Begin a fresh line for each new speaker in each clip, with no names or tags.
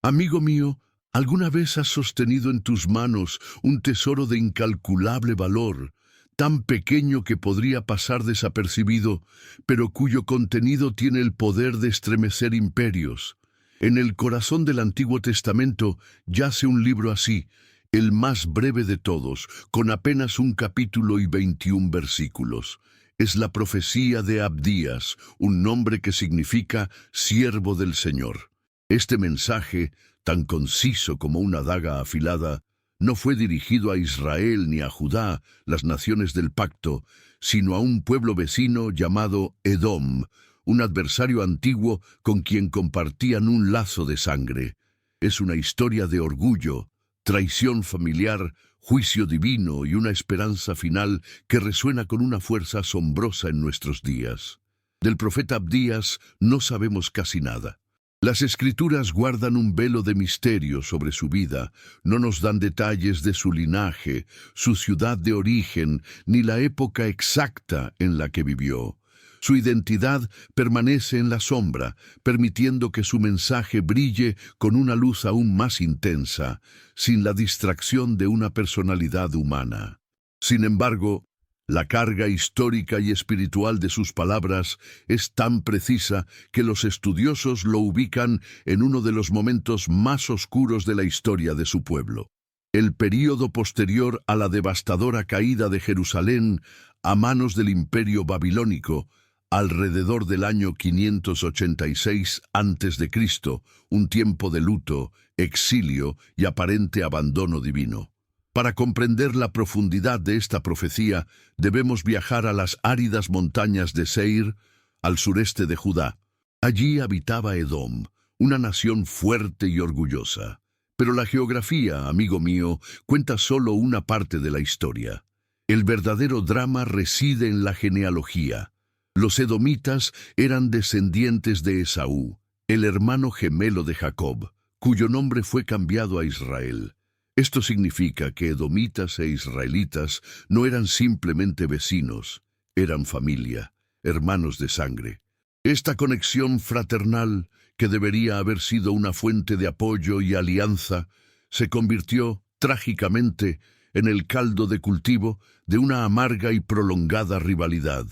Amigo mío, ¿alguna vez has sostenido en tus manos un tesoro de incalculable valor, tan pequeño que podría pasar desapercibido, pero cuyo contenido tiene el poder de estremecer imperios? En el corazón del Antiguo Testamento yace un libro así, el más breve de todos, con apenas un capítulo y 21 versículos. Es la profecía de Abdías, un nombre que significa siervo del Señor. Este mensaje, tan conciso como una daga afilada, no fue dirigido a Israel ni a Judá, las naciones del pacto, sino a un pueblo vecino llamado Edom, un adversario antiguo con quien compartían un lazo de sangre. Es una historia de orgullo, traición familiar, juicio divino y una esperanza final que resuena con una fuerza asombrosa en nuestros días. Del profeta Abdías no sabemos casi nada. Las Escrituras guardan un velo de misterio sobre su vida, no nos dan detalles de su linaje, su ciudad de origen, ni la época exacta en la que vivió. Su identidad permanece en la sombra, permitiendo que su mensaje brille con una luz aún más intensa, sin la distracción de una personalidad humana. Sin embargo, la carga histórica y espiritual de sus palabras es tan precisa que los estudiosos lo ubican en uno de los momentos más oscuros de la historia de su pueblo. El período posterior a la devastadora caída de Jerusalén a manos del Imperio Babilónico, alrededor del año 586 a.C., un tiempo de luto, exilio y aparente abandono divino. Para comprender la profundidad de esta profecía, debemos viajar a las áridas montañas de Seir, al sureste de Judá. Allí habitaba Edom, una nación fuerte y orgullosa. Pero la geografía, amigo mío, cuenta solo una parte de la historia. El verdadero drama reside en la genealogía. Los edomitas eran descendientes de Esaú, el hermano gemelo de Jacob, cuyo nombre fue cambiado a Israel. Esto significa que edomitas e israelitas no eran simplemente vecinos, eran familia, hermanos de sangre. Esta conexión fraternal, que debería haber sido una fuente de apoyo y alianza, se convirtió, trágicamente, en el caldo de cultivo de una amarga y prolongada rivalidad.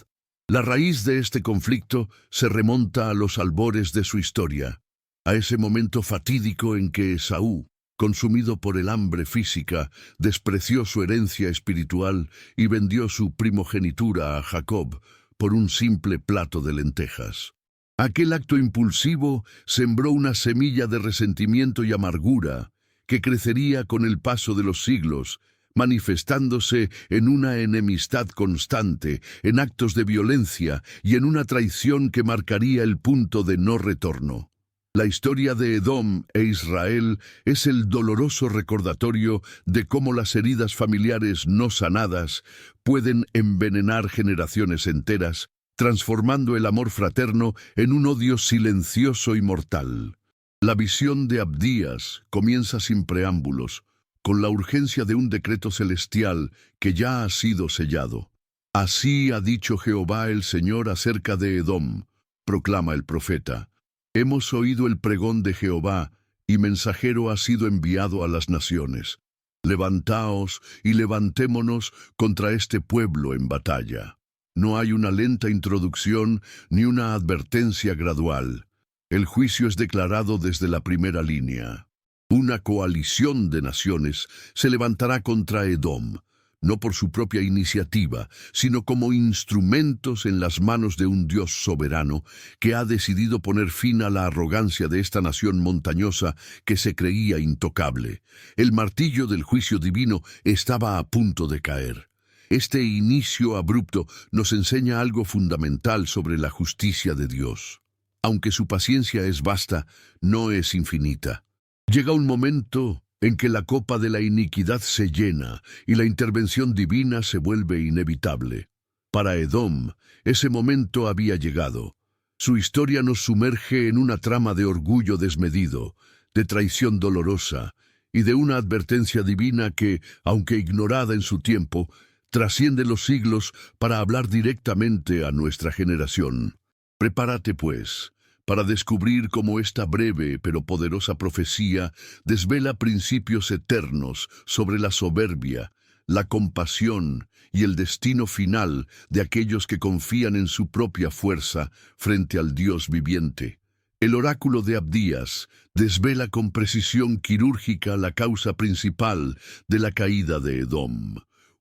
La raíz de este conflicto se remonta a los albores de su historia, a ese momento fatídico en que Esaú, consumido por el hambre física, despreció su herencia espiritual y vendió su primogenitura a Jacob por un simple plato de lentejas. Aquel acto impulsivo sembró una semilla de resentimiento y amargura que crecería con el paso de los siglos, manifestándose en una enemistad constante, en actos de violencia y en una traición que marcaría el punto de no retorno. La historia de Edom e Israel es el doloroso recordatorio de cómo las heridas familiares no sanadas pueden envenenar generaciones enteras, transformando el amor fraterno en un odio silencioso y mortal. La visión de Abdías comienza sin preámbulos, con la urgencia de un decreto celestial que ya ha sido sellado. Así ha dicho Jehová el Señor acerca de Edom, proclama el profeta. Hemos oído el pregón de Jehová, y mensajero ha sido enviado a las naciones. Levantaos y levantémonos contra este pueblo en batalla. No hay una lenta introducción ni una advertencia gradual. El juicio es declarado desde la primera línea. Una coalición de naciones se levantará contra Edom, no por su propia iniciativa, sino como instrumentos en las manos de un Dios soberano que ha decidido poner fin a la arrogancia de esta nación montañosa que se creía intocable. El martillo del juicio divino estaba a punto de caer. Este inicio abrupto nos enseña algo fundamental sobre la justicia de Dios. Aunque su paciencia es vasta, no es infinita. Llega un momento en que la copa de la iniquidad se llena y la intervención divina se vuelve inevitable. Para Edom, ese momento había llegado. Su historia nos sumerge en una trama de orgullo desmedido, de traición dolorosa y de una advertencia divina que, aunque ignorada en su tiempo, trasciende los siglos para hablar directamente a nuestra generación. Prepárate, pues, para descubrir cómo esta breve pero poderosa profecía desvela principios eternos sobre la soberbia, la compasión y el destino final de aquellos que confían en su propia fuerza frente al Dios viviente. El oráculo de Abdías desvela con precisión quirúrgica la causa principal de la caída de Edom.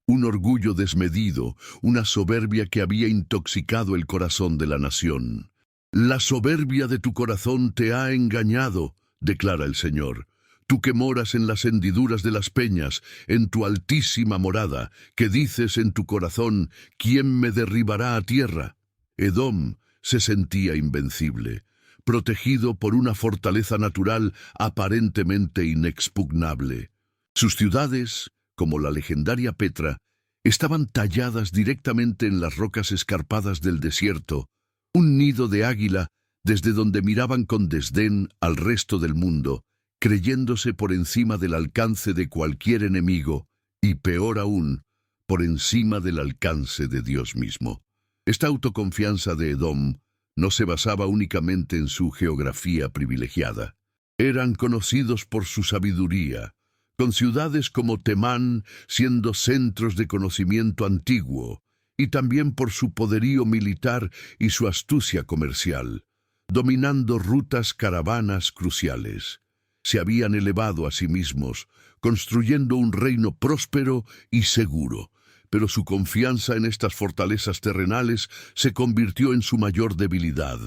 Un orgullo desmedido, una soberbia que había intoxicado el corazón de la nación. La soberbia de tu corazón te ha engañado, declara el Señor. Tú que moras en las hendiduras de las peñas, en tu altísima morada, que dices en tu corazón, ¿quién me derribará a tierra? Edom se sentía invencible, protegido por una fortaleza natural aparentemente inexpugnable. Sus ciudades, como la legendaria Petra, estaban talladas directamente en las rocas escarpadas del desierto, un nido de águila desde donde miraban con desdén al resto del mundo, creyéndose por encima del alcance de cualquier enemigo, y peor aún, por encima del alcance de Dios mismo. Esta autoconfianza de Edom no se basaba únicamente en su geografía privilegiada. Eran conocidos por su sabiduría, con ciudades como Temán siendo centros de conocimiento antiguo, y también por su poderío militar y su astucia comercial, dominando rutas caravanas cruciales. Se habían elevado a sí mismos, construyendo un reino próspero y seguro, pero su confianza en estas fortalezas terrenales se convirtió en su mayor debilidad.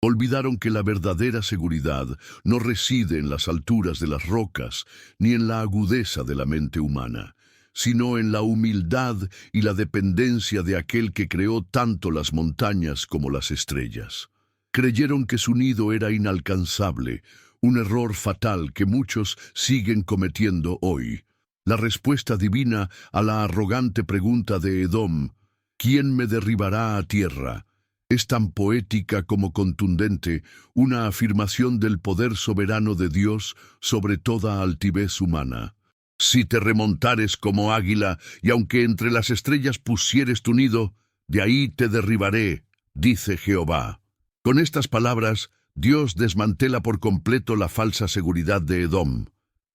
Olvidaron que la verdadera seguridad no reside en las alturas de las rocas, ni en la agudeza de la mente humana, sino en la humildad y la dependencia de aquel que creó tanto las montañas como las estrellas. Creyeron que su nido era inalcanzable, un error fatal que muchos siguen cometiendo hoy. La respuesta divina a la arrogante pregunta de Edom, ¿quién me derribará a tierra?, es tan poética como contundente, una afirmación del poder soberano de Dios sobre toda altivez humana. Si te remontares como águila, y aunque entre las estrellas pusieres tu nido, de ahí te derribaré, dice Jehová. Con estas palabras, Dios desmantela por completo la falsa seguridad de Edom.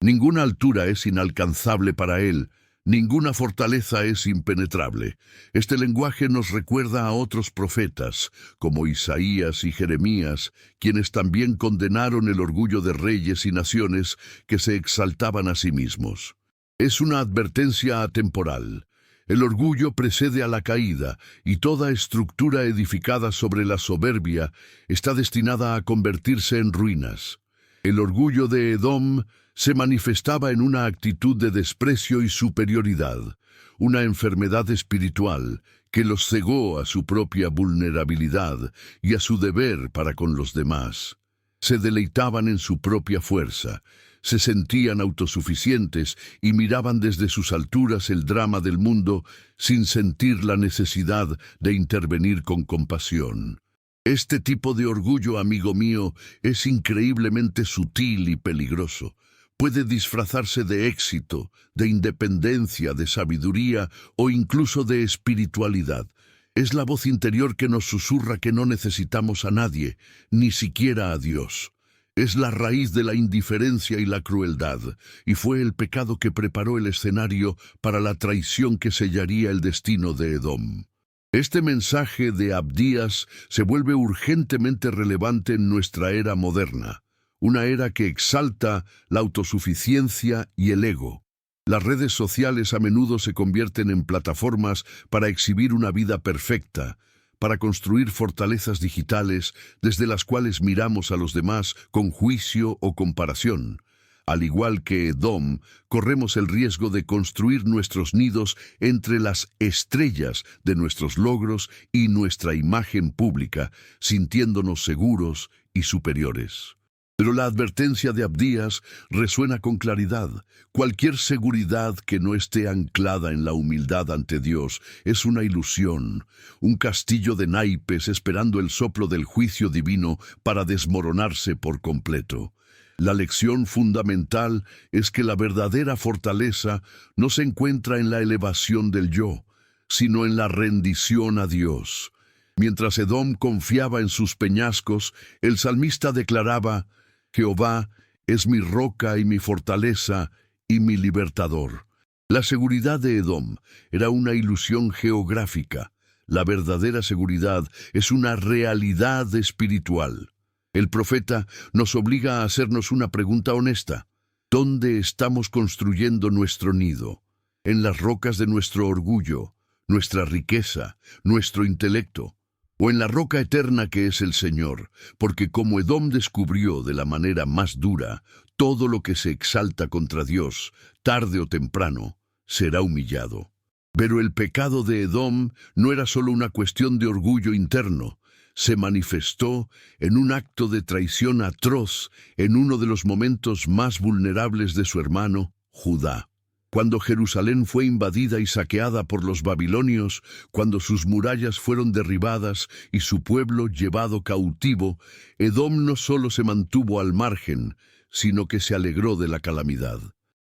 Ninguna altura es inalcanzable para él, ninguna fortaleza es impenetrable. Este lenguaje nos recuerda a otros profetas, como Isaías y Jeremías, quienes también condenaron el orgullo de reyes y naciones que se exaltaban a sí mismos. Es una advertencia atemporal. El orgullo precede a la caída, y toda estructura edificada sobre la soberbia está destinada a convertirse en ruinas. El orgullo de Edom se manifestaba en una actitud de desprecio y superioridad, una enfermedad espiritual que los cegó a su propia vulnerabilidad y a su deber para con los demás. Se deleitaban en su propia fuerza, se sentían autosuficientes y miraban desde sus alturas el drama del mundo sin sentir la necesidad de intervenir con compasión. Este tipo de orgullo, amigo mío, es increíblemente sutil y peligroso. Puede disfrazarse de éxito, de independencia, de sabiduría o incluso de espiritualidad. Es la voz interior que nos susurra que no necesitamos a nadie, ni siquiera a Dios. Es la raíz de la indiferencia y la crueldad, y fue el pecado que preparó el escenario para la traición que sellaría el destino de Edom. Este mensaje de Abdías se vuelve urgentemente relevante en nuestra era moderna, una era que exalta la autosuficiencia y el ego. Las redes sociales a menudo se convierten en plataformas para exhibir una vida perfecta, para construir fortalezas digitales desde las cuales miramos a los demás con juicio o comparación. Al igual que Edom, corremos el riesgo de construir nuestros nidos entre las estrellas de nuestros logros y nuestra imagen pública, sintiéndonos seguros y superiores. Pero la advertencia de Abdías resuena con claridad. Cualquier seguridad que no esté anclada en la humildad ante Dios es una ilusión, un castillo de naipes esperando el soplo del juicio divino para desmoronarse por completo. La lección fundamental es que la verdadera fortaleza no se encuentra en la elevación del yo, sino en la rendición a Dios. Mientras Edom confiaba en sus peñascos, el salmista declaraba: Jehová es mi roca y mi fortaleza y mi libertador. La seguridad de Edom era una ilusión geográfica. La verdadera seguridad es una realidad espiritual. El profeta nos obliga a hacernos una pregunta honesta. ¿Dónde estamos construyendo nuestro nido? ¿En las rocas de nuestro orgullo, nuestra riqueza, nuestro intelecto? ¿O en la roca eterna que es el Señor? Porque como Edom descubrió de la manera más dura, todo lo que se exalta contra Dios, tarde o temprano, será humillado. Pero el pecado de Edom no era solo una cuestión de orgullo interno. Se manifestó en un acto de traición atroz en uno de los momentos más vulnerables de su hermano, Judá. Cuando Jerusalén fue invadida y saqueada por los babilonios, cuando sus murallas fueron derribadas y su pueblo llevado cautivo, Edom no solo se mantuvo al margen, sino que se alegró de la calamidad.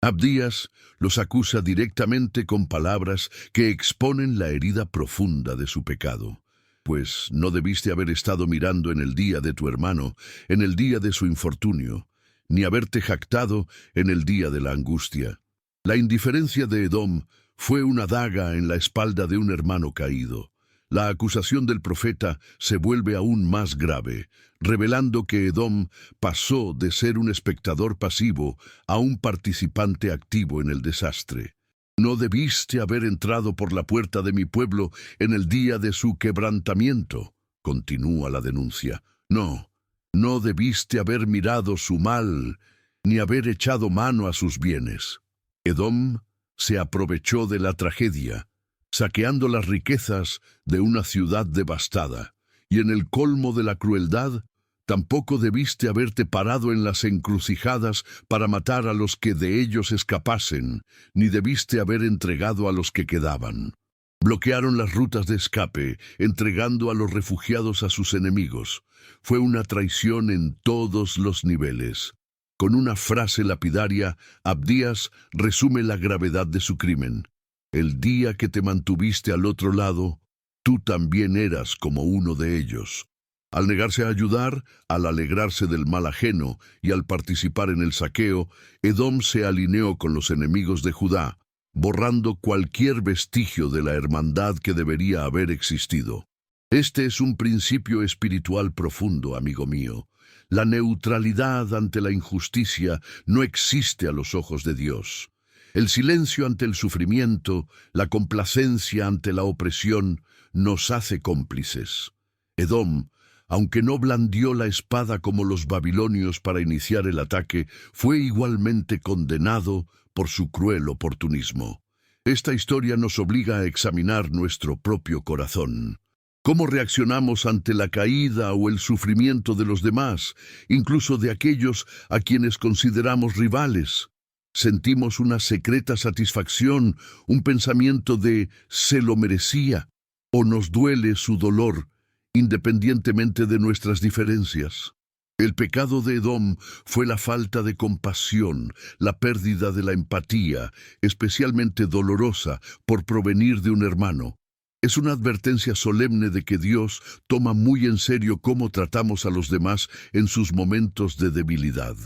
Abdías los acusa directamente con palabras que exponen la herida profunda de su pecado. Pues no debiste haber estado mirando en el día de tu hermano, en el día de su infortunio, ni haberte jactado en el día de la angustia. La indiferencia de Edom fue una daga en la espalda de un hermano caído. La acusación del profeta se vuelve aún más grave, revelando que Edom pasó de ser un espectador pasivo a un participante activo en el desastre. No debiste haber entrado por la puerta de mi pueblo en el día de su quebrantamiento, continúa la denuncia. No debiste haber mirado su mal, ni haber echado mano a sus bienes. Edom se aprovechó de la tragedia, saqueando las riquezas de una ciudad devastada, y en el colmo de la crueldad, tampoco debiste haberte parado en las encrucijadas para matar a los que de ellos escapasen, ni debiste haber entregado a los que quedaban. Bloquearon las rutas de escape, entregando a los refugiados a sus enemigos. Fue una traición en todos los niveles. Con una frase lapidaria, Abdías resume la gravedad de su crimen. El día que te mantuviste al otro lado, tú también eras como uno de ellos. Al negarse a ayudar, al alegrarse del mal ajeno y al participar en el saqueo, Edom se alineó con los enemigos de Judá, borrando cualquier vestigio de la hermandad que debería haber existido. Este es un principio espiritual profundo, amigo mío. La neutralidad ante la injusticia no existe a los ojos de Dios. El silencio ante el sufrimiento, la complacencia ante la opresión, nos hace cómplices. Edom, aunque no blandió la espada como los babilonios para iniciar el ataque, fue igualmente condenado por su cruel oportunismo. Esta historia nos obliga a examinar nuestro propio corazón. ¿Cómo reaccionamos ante la caída o el sufrimiento de los demás, incluso de aquellos a quienes consideramos rivales? ¿Sentimos una secreta satisfacción, un pensamiento de «se lo merecía», o nos duele su dolor, independientemente de nuestras diferencias? El pecado de Edom fue la falta de compasión, la pérdida de la empatía, especialmente dolorosa por provenir de un hermano. Es una advertencia solemne de que Dios toma muy en serio cómo tratamos a los demás en sus momentos de debilidad.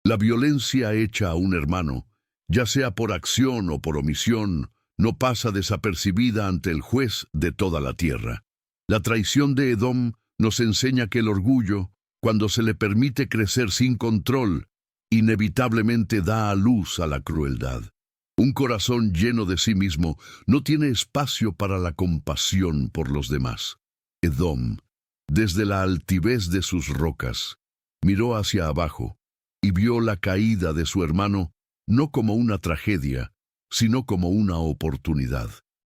La violencia hecha a un hermano, ya sea por acción o por omisión, no pasa desapercibida ante el juez de toda la tierra. La traición de Edom nos enseña que el orgullo, cuando se le permite crecer sin control, inevitablemente da a luz a la crueldad. Un corazón lleno de sí mismo no tiene espacio para la compasión por los demás. Edom, desde la altivez de sus rocas, miró hacia abajo y vio la caída de su hermano no como una tragedia, sino como una oportunidad.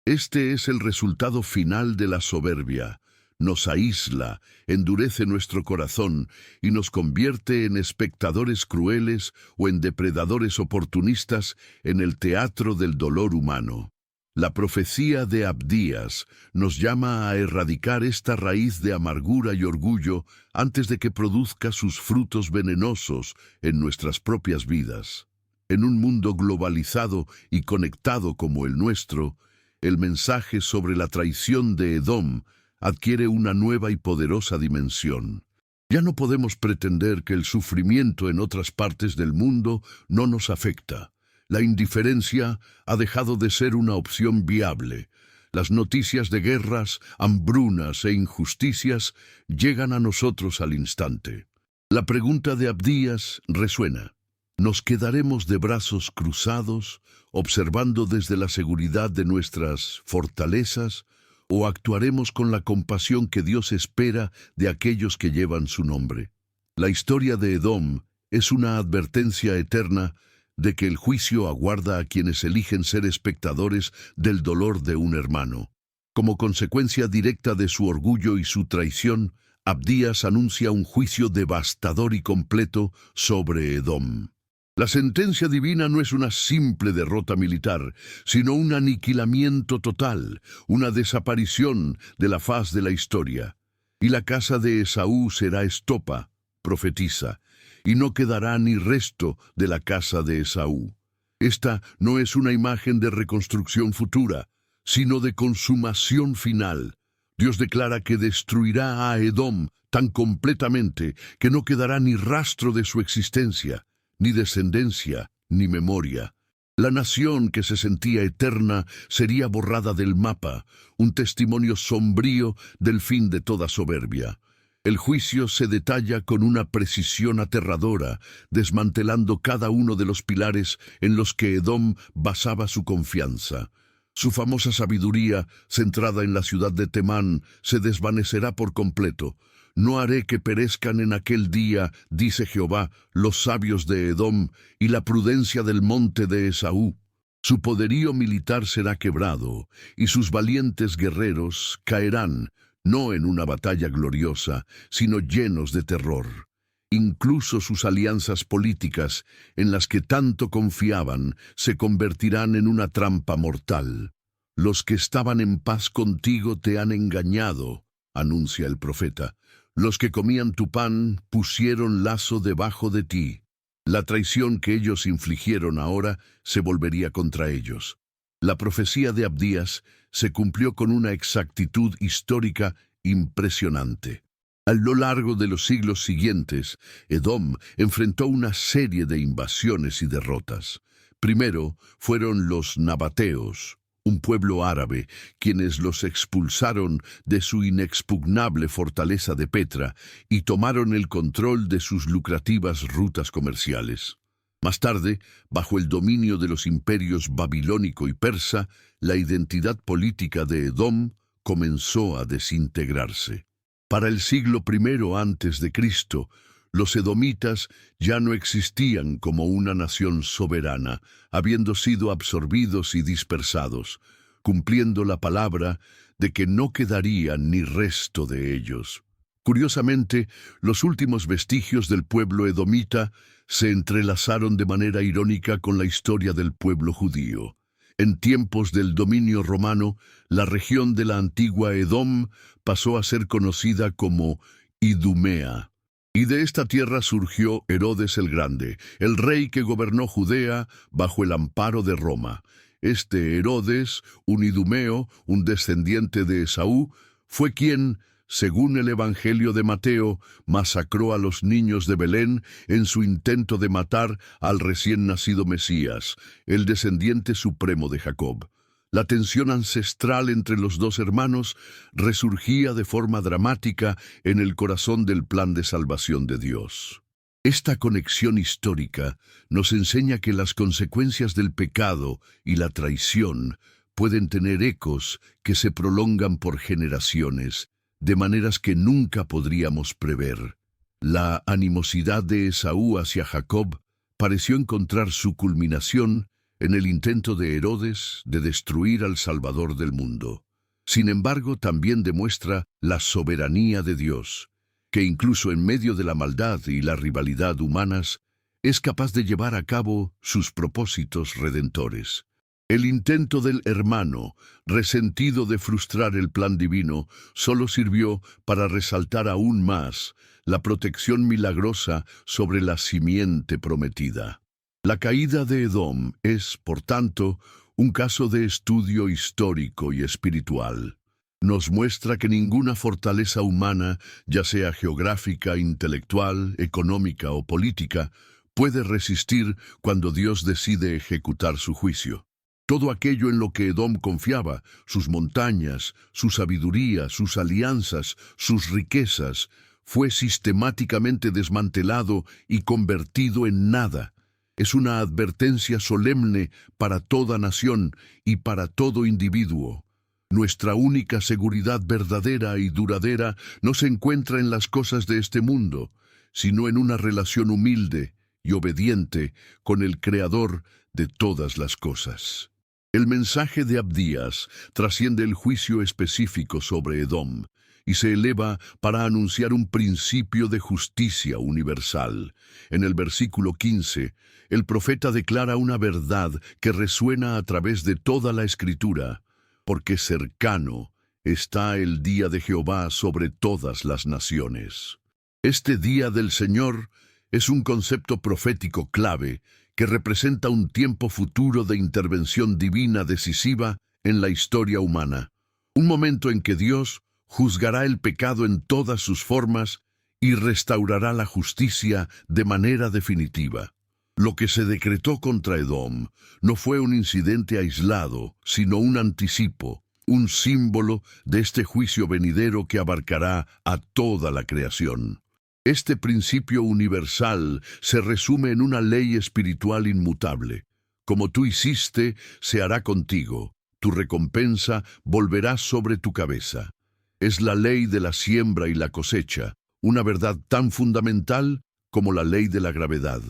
Este es el resultado final de la soberbia. Nos aísla, endurece nuestro corazón y nos convierte en espectadores crueles o en depredadores oportunistas en el teatro del dolor humano. La profecía de Abdías nos llama a erradicar esta raíz de amargura y orgullo antes de que produzca sus frutos venenosos en nuestras propias vidas. En un mundo globalizado y conectado como el nuestro, el mensaje sobre la traición de Edom adquiere una nueva y poderosa dimensión. Ya no podemos pretender que el sufrimiento en otras partes del mundo no nos afecta. La indiferencia ha dejado de ser una opción viable. Las noticias de guerras, hambrunas e injusticias llegan a nosotros al instante. La pregunta de Abdías resuena. ¿Nos quedaremos de brazos cruzados, observando desde la seguridad de nuestras fortalezas, o actuaremos con la compasión que Dios espera de aquellos que llevan su nombre? La historia de Edom es una advertencia eterna de que el juicio aguarda a quienes eligen ser espectadores del dolor de un hermano. Como consecuencia directa de su orgullo y su traición, Abdías anuncia un juicio devastador y completo sobre Edom. La sentencia divina no es una simple derrota militar, sino un aniquilamiento total, una desaparición de la faz de la historia. Y la casa de Esaú será estopa, profetiza, y no quedará ni resto de la casa de Esaú. Esta no es una imagen de reconstrucción futura, sino de consumación final. Dios declara que destruirá a Edom tan completamente que no quedará ni rastro de su existencia, ni descendencia, ni memoria. La nación que se sentía eterna sería borrada del mapa, un testimonio sombrío del fin de toda soberbia. El juicio se detalla con una precisión aterradora, desmantelando cada uno de los pilares en los que Edom basaba su confianza. Su famosa sabiduría, centrada en la ciudad de Temán, se desvanecerá por completo. No haré que perezcan en aquel día, dice Jehová, los sabios de Edom y la prudencia del monte de Esaú. Su poderío militar será quebrado, y sus valientes guerreros caerán, no en una batalla gloriosa, sino llenos de terror. Incluso sus alianzas políticas, en las que tanto confiaban, se convertirán en una trampa mortal. Los que estaban en paz contigo te han engañado, anuncia el profeta. Los que comían tu pan pusieron lazo debajo de ti. La traición que ellos infligieron ahora se volvería contra ellos. La profecía de Abdías se cumplió con una exactitud histórica impresionante. A lo largo de los siglos siguientes, Edom enfrentó una serie de invasiones y derrotas. Primero fueron los nabateos, un pueblo árabe, quienes los expulsaron de su inexpugnable fortaleza de Petra y tomaron el control de sus lucrativas rutas comerciales. Más tarde, bajo el dominio de los imperios babilónico y persa, la identidad política de Edom comenzó a desintegrarse. Para el siglo I antes de Cristo, los edomitas ya no existían como una nación soberana, habiendo sido absorbidos y dispersados, cumpliendo la palabra de que no quedaría ni resto de ellos. Curiosamente, los últimos vestigios del pueblo edomita se entrelazaron de manera irónica con la historia del pueblo judío. En tiempos del dominio romano, la región de la antigua Edom pasó a ser conocida como Idumea. Y de esta tierra surgió Herodes el Grande, el rey que gobernó Judea bajo el amparo de Roma. Este Herodes, un idumeo, un descendiente de Esaú, fue quien, según el Evangelio de Mateo, masacró a los niños de Belén en su intento de matar al recién nacido Mesías, el descendiente supremo de Jacob. La tensión ancestral entre los dos hermanos resurgía de forma dramática en el corazón del plan de salvación de Dios. Esta conexión histórica nos enseña que las consecuencias del pecado y la traición pueden tener ecos que se prolongan por generaciones, de maneras que nunca podríamos prever. La animosidad de Esaú hacia Jacob pareció encontrar su culminación en el intento de Herodes de destruir al Salvador del mundo. Sin embargo, también demuestra la soberanía de Dios, que incluso en medio de la maldad y la rivalidad humanas, es capaz de llevar a cabo sus propósitos redentores. El intento del hermano, resentido de frustrar el plan divino, solo sirvió para resaltar aún más la protección milagrosa sobre la simiente prometida. La caída de Edom es, por tanto, un caso de estudio histórico y espiritual. Nos muestra que ninguna fortaleza humana, ya sea geográfica, intelectual, económica o política, puede resistir cuando Dios decide ejecutar su juicio. Todo aquello en lo que Edom confiaba, sus montañas, su sabiduría, sus alianzas, sus riquezas, fue sistemáticamente desmantelado y convertido en nada. Es una advertencia solemne para toda nación y para todo individuo. Nuestra única seguridad verdadera y duradera no se encuentra en las cosas de este mundo, sino en una relación humilde y obediente con el Creador de todas las cosas. El mensaje de Abdías trasciende el juicio específico sobre Edom y se eleva para anunciar un principio de justicia universal. En el versículo 15, el profeta declara una verdad que resuena a través de toda la Escritura, porque cercano está el día de Jehová sobre todas las naciones. Este día del Señor es un concepto profético clave que representa un tiempo futuro de intervención divina decisiva en la historia humana. Un momento en que Dios juzgará el pecado en todas sus formas y restaurará la justicia de manera definitiva. Lo que se decretó contra Edom no fue un incidente aislado, sino un anticipo, un símbolo de este juicio venidero que abarcará a toda la creación. Este principio universal se resume en una ley espiritual inmutable. Como tú hiciste, se hará contigo. Tu recompensa volverá sobre tu cabeza. Es la ley de la siembra y la cosecha, una verdad tan fundamental como la ley de la gravedad.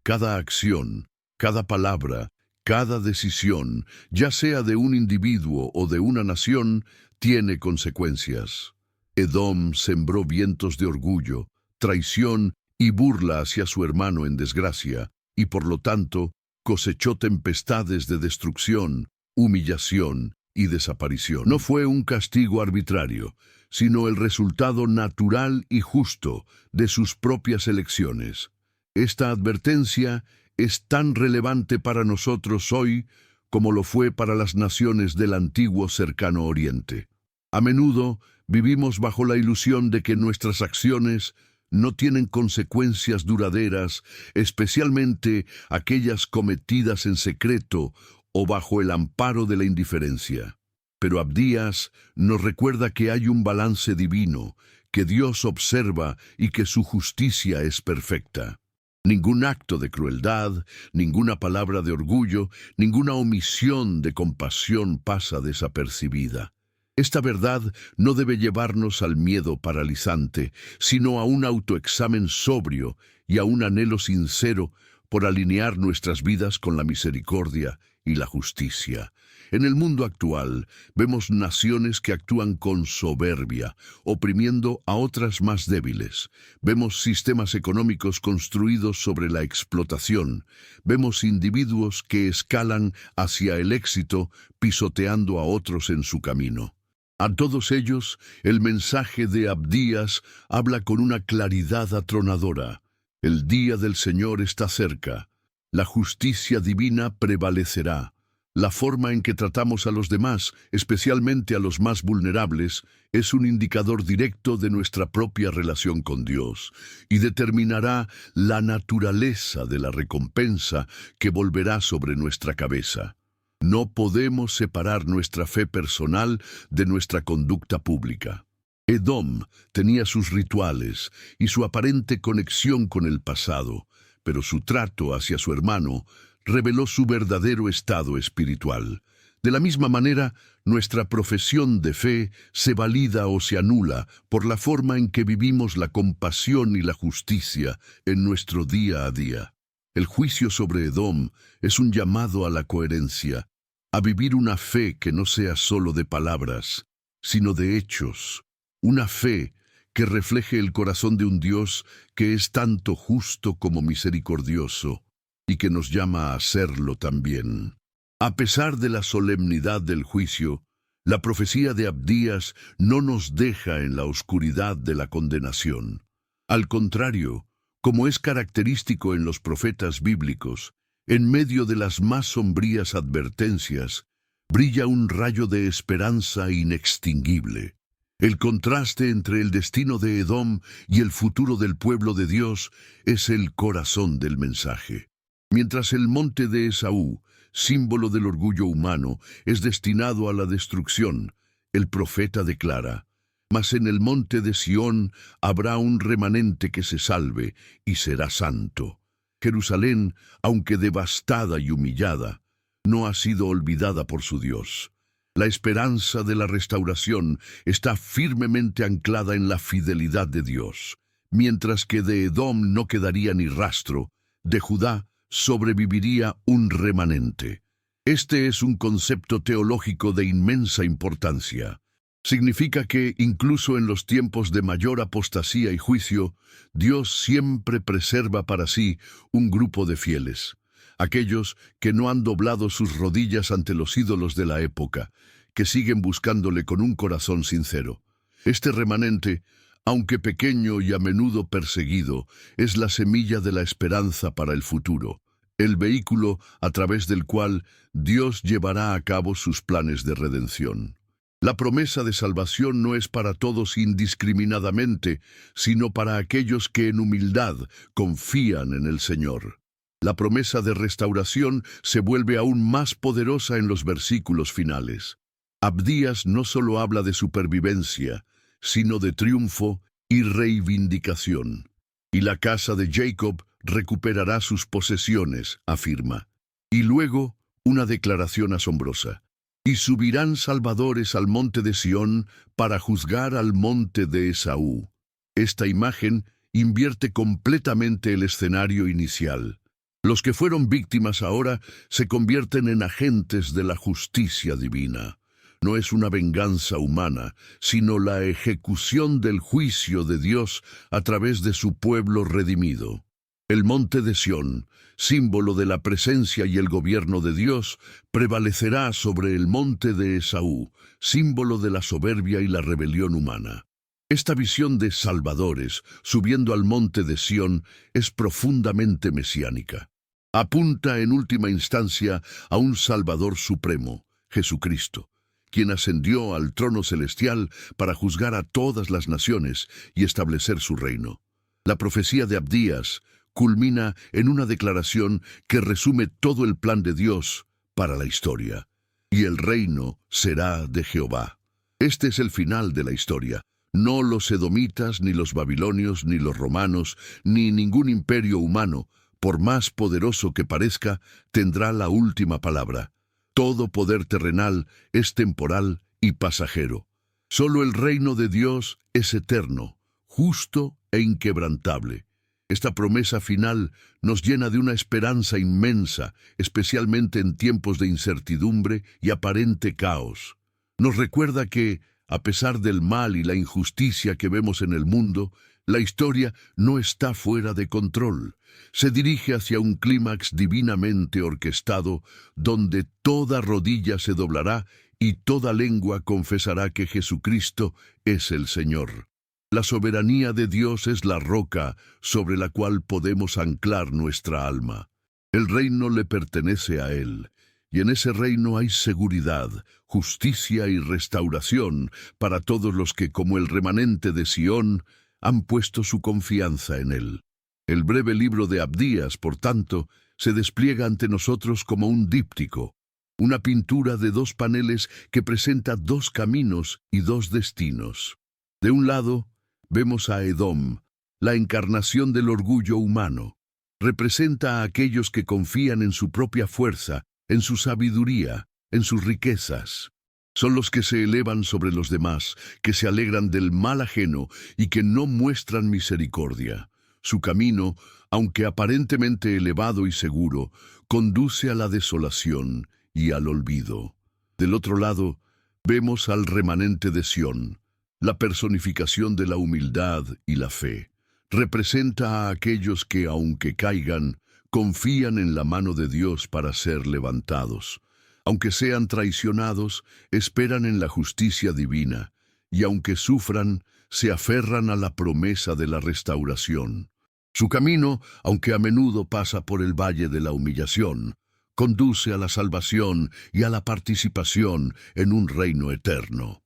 Cada acción, cada palabra, cada decisión, ya sea de un individuo o de una nación, tiene consecuencias. Edom sembró vientos de orgullo, traición y burla hacia su hermano en desgracia, y por lo tanto cosechó tempestades de destrucción, humillación y desaparición. No fue un castigo arbitrario, sino el resultado natural y justo de sus propias elecciones. Esta advertencia es tan relevante para nosotros hoy como lo fue para las naciones del antiguo cercano Oriente. A menudo vivimos bajo la ilusión de que nuestras acciones no tienen consecuencias duraderas, especialmente aquellas cometidas en secreto o bajo el amparo de la indiferencia. Pero Abdías nos recuerda que hay un balance divino, que Dios observa y que su justicia es perfecta. Ningún acto de crueldad, ninguna palabra de orgullo, ninguna omisión de compasión pasa desapercibida. Esta verdad no debe llevarnos al miedo paralizante, sino a un autoexamen sobrio y a un anhelo sincero por alinear nuestras vidas con la misericordia y la justicia. En el mundo actual vemos naciones que actúan con soberbia, oprimiendo a otras más débiles. Vemos sistemas económicos construidos sobre la explotación. Vemos individuos que escalan hacia el éxito, pisoteando a otros en su camino. A todos ellos, el mensaje de Abdías habla con una claridad atronadora. El día del Señor está cerca. La justicia divina prevalecerá. La forma en que tratamos a los demás, especialmente a los más vulnerables, es un indicador directo de nuestra propia relación con Dios y determinará la naturaleza de la recompensa que volverá sobre nuestra cabeza. No podemos separar nuestra fe personal de nuestra conducta pública. Edom tenía sus rituales y su aparente conexión con el pasado, pero su trato hacia su hermano reveló su verdadero estado espiritual. De la misma manera, nuestra profesión de fe se valida o se anula por la forma en que vivimos la compasión y la justicia en nuestro día a día. El juicio sobre Edom es un llamado a la coherencia, a vivir una fe que no sea solo de palabras, sino de hechos, una fe que refleje el corazón de un Dios que es tanto justo como misericordioso y que nos llama a serlo también. A pesar de la solemnidad del juicio, la profecía de Abdías no nos deja en la oscuridad de la condenación. Al contrario, como es característico en los profetas bíblicos, en medio de las más sombrías advertencias, brilla un rayo de esperanza inextinguible. El contraste entre el destino de Edom y el futuro del pueblo de Dios es el corazón del mensaje. Mientras el monte de Esaú, símbolo del orgullo humano, es destinado a la destrucción, el profeta declara: «Mas en el monte de Sión habrá un remanente que se salve y será santo». Jerusalén, aunque devastada y humillada, no ha sido olvidada por su Dios. La esperanza de la restauración está firmemente anclada en la fidelidad de Dios. Mientras que de Edom no quedaría ni rastro, de Judá sobreviviría un remanente. Este es un concepto teológico de inmensa importancia. Significa que, incluso en los tiempos de mayor apostasía y juicio, Dios siempre preserva para sí un grupo de fieles. Aquellos que no han doblado sus rodillas ante los ídolos de la época, que siguen buscándole con un corazón sincero. Este remanente, aunque pequeño y a menudo perseguido, es la semilla de la esperanza para el futuro, el vehículo a través del cual Dios llevará a cabo sus planes de redención. La promesa de salvación no es para todos indiscriminadamente, sino para aquellos que en humildad confían en el Señor. La promesa de restauración se vuelve aún más poderosa en los versículos finales. Abdías no solo habla de supervivencia, sino de triunfo y reivindicación. Y la casa de Jacob recuperará sus posesiones, afirma. Y luego, una declaración asombrosa. Y subirán salvadores al monte de Sión para juzgar al monte de Esaú. Esta imagen invierte completamente el escenario inicial. Los que fueron víctimas ahora se convierten en agentes de la justicia divina. No es una venganza humana, sino la ejecución del juicio de Dios a través de su pueblo redimido. El monte de Sión, símbolo de la presencia y el gobierno de Dios, prevalecerá sobre el monte de Esaú, símbolo de la soberbia y la rebelión humana. Esta visión de salvadores subiendo al monte de Sión es profundamente mesiánica. Apunta en última instancia a un Salvador supremo, Jesucristo, quien ascendió al trono celestial para juzgar a todas las naciones y establecer su reino. La profecía de Abdías culmina en una declaración que resume todo el plan de Dios para la historia. Y el reino será de Jehová. Este es el final de la historia. No los edomitas, ni los babilonios, ni los romanos, ni ningún imperio humano, por más poderoso que parezca, tendrá la última palabra. Todo poder terrenal es temporal y pasajero. Solo el reino de Dios es eterno, justo e inquebrantable. Esta promesa final nos llena de una esperanza inmensa, especialmente en tiempos de incertidumbre y aparente caos. Nos recuerda que, a pesar del mal y la injusticia que vemos en el mundo, la historia no está fuera de control. Se dirige hacia un clímax divinamente orquestado, donde toda rodilla se doblará y toda lengua confesará que Jesucristo es el Señor. La soberanía de Dios es la roca sobre la cual podemos anclar nuestra alma. El reino le pertenece a Él, y en ese reino hay seguridad, justicia y restauración para todos los que, como el remanente de Sión, han puesto su confianza en Él. El breve libro de Abdías, por tanto, se despliega ante nosotros como un díptico, una pintura de dos paneles que presenta dos caminos y dos destinos. De un lado, vemos a Edom, la encarnación del orgullo humano. Representa a aquellos que confían en su propia fuerza, en su sabiduría, en sus riquezas. Son los que se elevan sobre los demás, que se alegran del mal ajeno y que no muestran misericordia. Su camino, aunque aparentemente elevado y seguro, conduce a la desolación y al olvido. Del otro lado, vemos al remanente de Sión, la personificación de la humildad y la fe. Representa a aquellos que, aunque caigan, confían en la mano de Dios para ser levantados. Aunque sean traicionados, esperan en la justicia divina, y aunque sufran, se aferran a la promesa de la restauración. Su camino, aunque a menudo pasa por el valle de la humillación, conduce a la salvación y a la participación en un reino eterno.